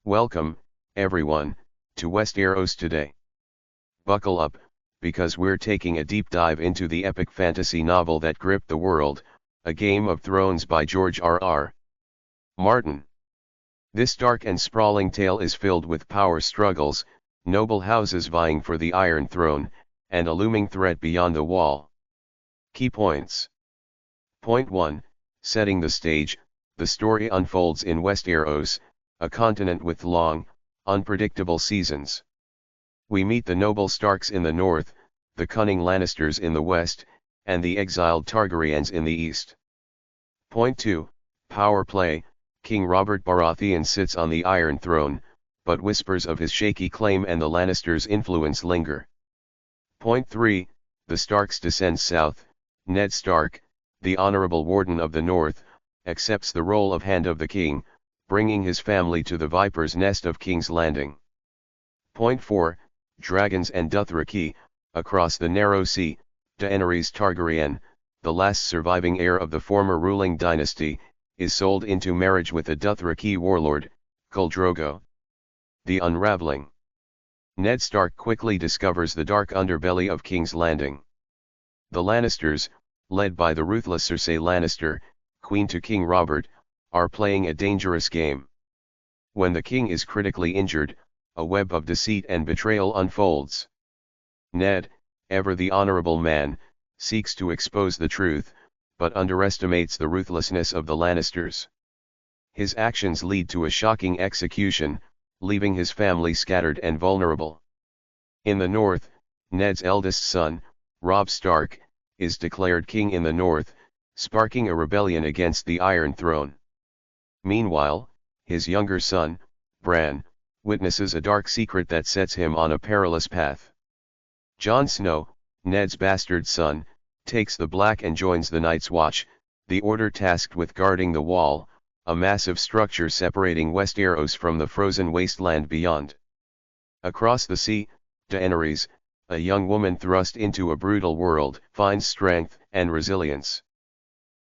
Welcome, everyone, to Westeros today. Buckle up, because we're taking a deep dive into the epic fantasy novel that gripped the world, A Game of Thrones by George R.R. Martin. This dark and sprawling tale is filled with power struggles, noble houses vying for the Iron Throne, and a looming threat beyond the wall. Key points. Point 1, setting the stage. The story unfolds in Westeros, a continent with long, unpredictable seasons. We meet the noble Starks in the north, the cunning Lannisters in the west, and the exiled Targaryens in the east. Point 2, power play. King Robert Baratheon sits on the Iron Throne, but whispers of his shaky claim and the Lannisters' influence linger. Point 3, the Starks descend south. Ned Stark, the honorable Warden of the North, accepts the role of Hand of the King, bringing his family to the Viper's Nest of King's Landing. Point 4, Dragons and Dothraki. Across the narrow sea, Daenerys Targaryen, the last surviving heir of the former ruling dynasty, is sold into marriage with a Dothraki warlord, Khal Drogo. The unraveling. Ned Stark quickly discovers the dark underbelly of King's Landing. The Lannisters, led by the ruthless Cersei Lannister, Queen to King Robert, are playing a dangerous game. When the king is critically injured, a web of deceit and betrayal unfolds. Ned, ever the honorable man, seeks to expose the truth, but underestimates the ruthlessness of the Lannisters. His actions lead to a shocking execution, leaving his family scattered and vulnerable. In the north, Ned's eldest son, Robb Stark, is declared king in the north, sparking a rebellion against the Iron Throne. Meanwhile, his younger son, Bran, witnesses a dark secret that sets him on a perilous path. Jon Snow, Ned's bastard son, takes the Black and joins the Night's Watch, the order tasked with guarding the Wall, a massive structure separating Westeros from the frozen wasteland beyond. Across the sea, Daenerys, a young woman thrust into a brutal world, finds strength and resilience.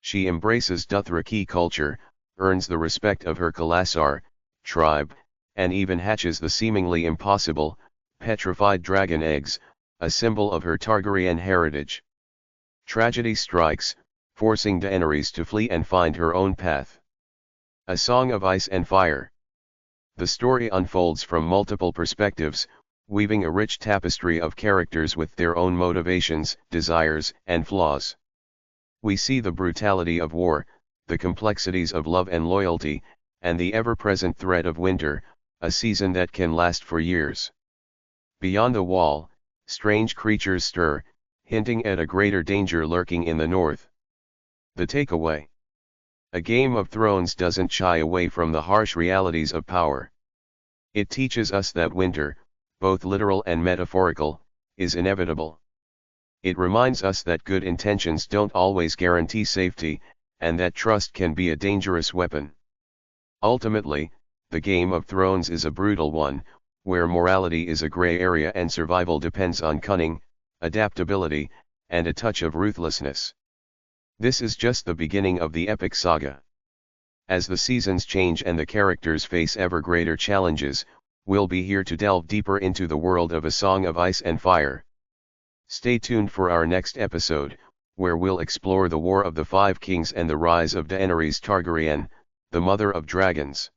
She embraces Dothraki culture, earns the respect of her Khalasar tribe, and even hatches the seemingly impossible, petrified dragon eggs, a symbol of her Targaryen heritage. Tragedy strikes, forcing Daenerys to flee and find her own path. A Song of Ice and Fire. The story unfolds from multiple perspectives, weaving a rich tapestry of characters with their own motivations, desires, and flaws. We see the brutality of war, the complexities of love and loyalty, and the ever-present threat of winter, a season that can last for years. Beyond the Wall, strange creatures stir, hinting at a greater danger lurking in the north. The takeaway. A Game of Thrones doesn't shy away from the harsh realities of power. It teaches us that winter, both literal and metaphorical, is inevitable. It reminds us that good intentions don't always guarantee safety, and that trust can be a dangerous weapon. Ultimately, the Game of Thrones is a brutal one, where morality is a gray area and survival depends on cunning, adaptability, and a touch of ruthlessness. This is just the beginning of the epic saga. As the seasons change and the characters face ever greater challenges, we'll be here to delve deeper into the world of A Song of Ice and Fire. Stay tuned for our next episode, where we'll explore the War of the Five Kings and the rise of Daenerys Targaryen, the Mother of Dragons.